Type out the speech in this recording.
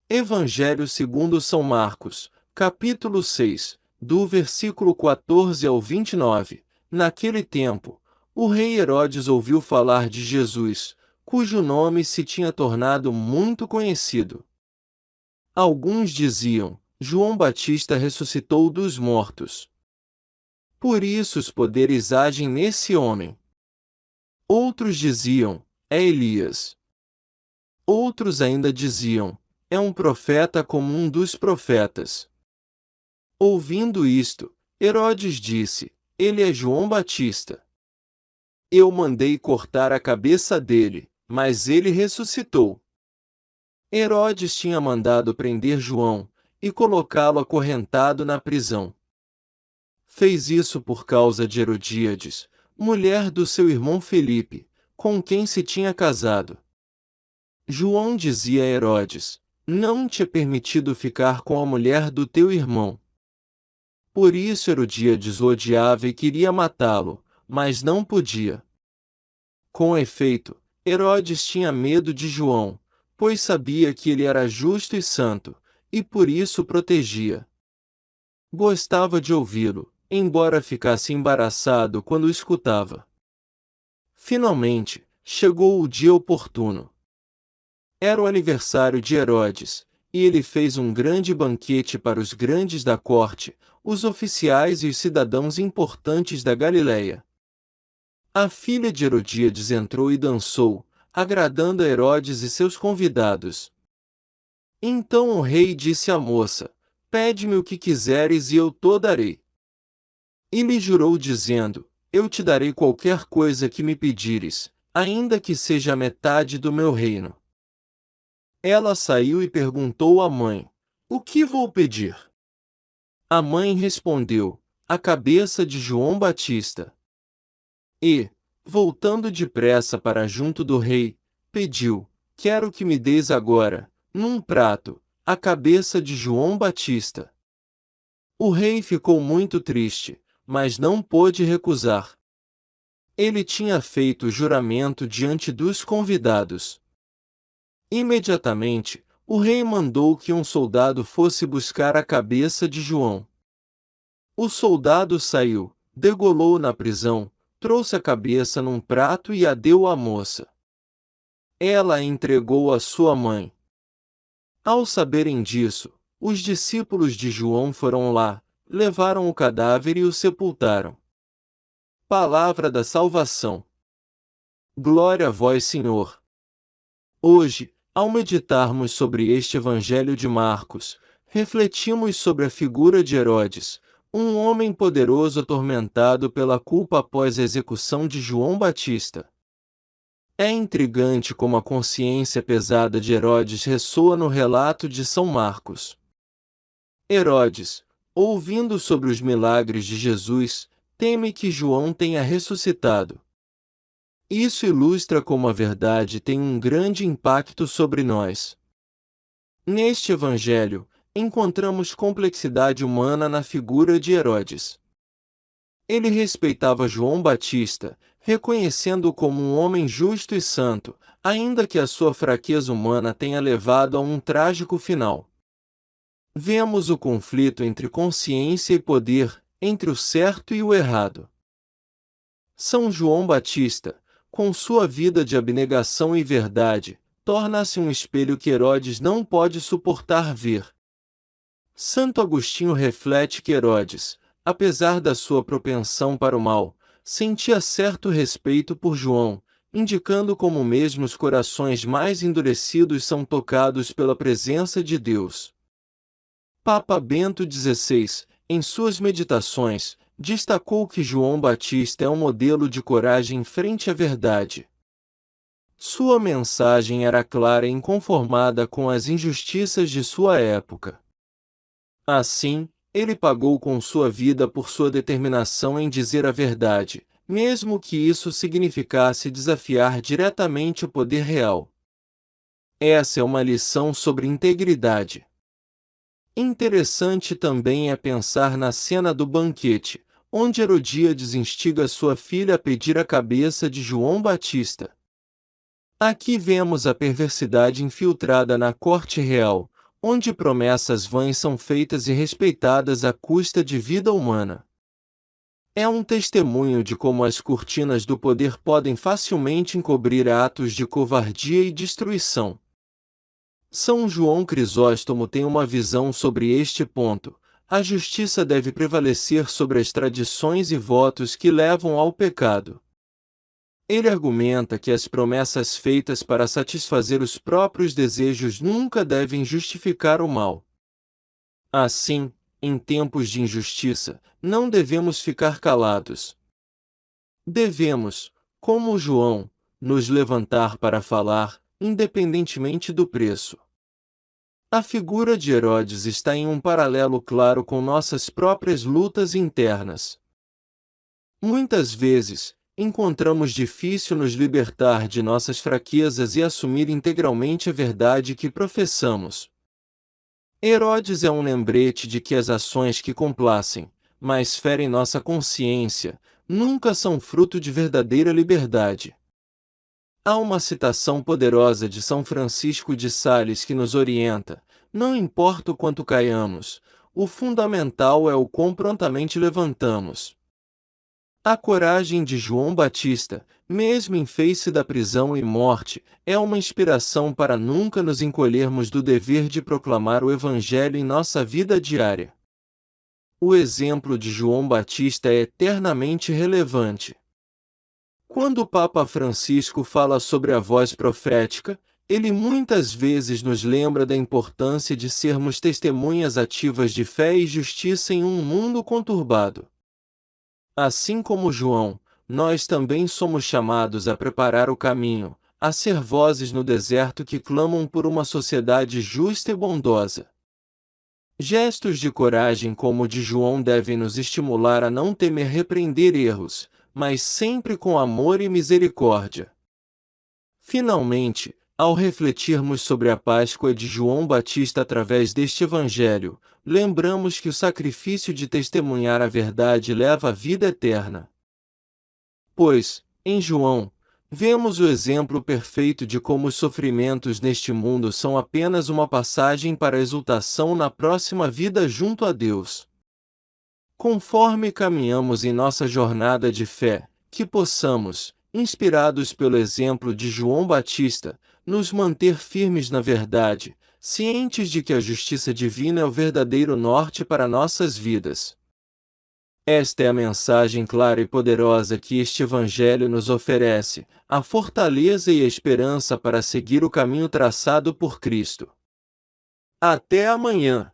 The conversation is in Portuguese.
Evangelho segundo São Marcos, capítulo 6, do versículo 14 ao 29. Naquele tempo, o rei Herodes ouviu falar de Jesus, cujo nome se tinha tornado muito conhecido. Alguns diziam: João Batista ressuscitou dos mortos. Por isso os poderes agem nesse homem. Outros diziam: é Elias. Outros ainda diziam: é um profeta como um dos profetas. Ouvindo isto, Herodes disse: ele é João Batista. Eu mandei cortar a cabeça dele, mas ele ressuscitou. Herodes tinha mandado prender João e colocá-lo acorrentado na prisão. Fez isso por causa de Herodíades, mulher do seu irmão Felipe, com quem se tinha casado. João dizia a Herodes: não te é permitido ficar com a mulher do teu irmão. Por isso Herodíades o odiava e queria matá-lo, mas não podia. Com efeito, Herodes tinha medo de João, pois sabia que ele era justo e santo, e por isso o protegia. Gostava de ouvi-lo, embora ficasse embaraçado quando o escutava. Finalmente, chegou o dia oportuno. Era o aniversário de Herodes, e ele fez um grande banquete para os grandes da corte, os oficiais e os cidadãos importantes da Galileia. A filha de Herodíades entrou e dançou, agradando a Herodes e seus convidados. Então o rei disse à moça: pede-me o que quiseres e eu te darei. E lhe jurou dizendo: eu te darei qualquer coisa que me pedires, ainda que seja a metade do meu reino. Ela saiu e perguntou à mãe: o que vou pedir? A mãe respondeu: a cabeça de João Batista. E, voltando depressa para junto do rei, pediu: quero que me deis agora, num prato, a cabeça de João Batista. O rei ficou muito triste, mas não pôde recusar. Ele tinha feito o juramento diante dos convidados. Imediatamente, o rei mandou que um soldado fosse buscar a cabeça de João. O soldado saiu, degolou na prisão, trouxe a cabeça num prato e a deu à moça. Ela a entregou à sua mãe. Ao saberem disso, os discípulos de João foram lá, levaram o cadáver e o sepultaram. Palavra da salvação. Glória a vós, Senhor. Hoje, ao meditarmos sobre este Evangelho de Marcos, refletimos sobre a figura de Herodes, um homem poderoso atormentado pela culpa após a execução de João Batista. É intrigante como a consciência pesada de Herodes ressoa no relato de São Marcos. Herodes, ouvindo sobre os milagres de Jesus, teme que João tenha ressuscitado. Isso ilustra como a verdade tem um grande impacto sobre nós. Neste Evangelho, encontramos complexidade humana na figura de Herodes. Ele respeitava João Batista, reconhecendo-o como um homem justo e santo, ainda que a sua fraqueza humana tenha levado a um trágico final. Vemos o conflito entre consciência e poder, entre o certo e o errado. São João Batista, com sua vida de abnegação e verdade, torna-se um espelho que Herodes não pode suportar ver. Santo Agostinho reflete que Herodes, apesar da sua propensão para o mal, sentia certo respeito por João, indicando como mesmo os corações mais endurecidos são tocados pela presença de Deus. Papa Bento XVI, em suas meditações, destacou que João Batista é um modelo de coragem frente à verdade. Sua mensagem era clara e inconformada com as injustiças de sua época. Assim, ele pagou com sua vida por sua determinação em dizer a verdade, mesmo que isso significasse desafiar diretamente o poder real. Essa é uma lição sobre integridade. Interessante também é pensar na cena do banquete, onde Herodíades instiga sua filha a pedir a cabeça de João Batista. Aqui vemos a perversidade infiltrada na corte real, onde promessas vãs são feitas e respeitadas à custa de vida humana. É um testemunho de como as cortinas do poder podem facilmente encobrir atos de covardia e destruição. São João Crisóstomo tem uma visão sobre este ponto. A justiça deve prevalecer sobre as tradições e votos que levam ao pecado. Ele argumenta que as promessas feitas para satisfazer os próprios desejos nunca devem justificar o mal. Assim, em tempos de injustiça, não devemos ficar calados. Devemos, como João, nos levantar para falar, independentemente do preço. A figura de Herodes está em um paralelo claro com nossas próprias lutas internas. Muitas vezes, encontramos difícil nos libertar de nossas fraquezas e assumir integralmente a verdade que professamos. Herodes é um lembrete de que as ações que complacem, mas ferem nossa consciência, nunca são fruto de verdadeira liberdade. Há uma citação poderosa de São Francisco de Sales que nos orienta: não importa o quanto caiamos, o fundamental é o quão prontamente levantamos. A coragem de João Batista, mesmo em face da prisão e morte, é uma inspiração para nunca nos encolhermos do dever de proclamar o Evangelho em nossa vida diária. O exemplo de João Batista é eternamente relevante. Quando o Papa Francisco fala sobre a voz profética, ele muitas vezes nos lembra da importância de sermos testemunhas ativas de fé e justiça em um mundo conturbado. Assim como João, nós também somos chamados a preparar o caminho, a ser vozes no deserto que clamam por uma sociedade justa e bondosa. Gestos de coragem como o de João devem nos estimular a não temer repreender erros, mas sempre com amor e misericórdia. Finalmente, ao refletirmos sobre a Páscoa de João Batista através deste Evangelho, lembramos que o sacrifício de testemunhar a verdade leva à vida eterna. Pois, em João, vemos o exemplo perfeito de como os sofrimentos neste mundo são apenas uma passagem para a exultação na próxima vida junto a Deus. Conforme caminhamos em nossa jornada de fé, que possamos, inspirados pelo exemplo de João Batista, nos manter firmes na verdade, cientes de que a justiça divina é o verdadeiro norte para nossas vidas. Esta é a mensagem clara e poderosa que este Evangelho nos oferece, a fortaleza e a esperança para seguir o caminho traçado por Cristo. Até amanhã!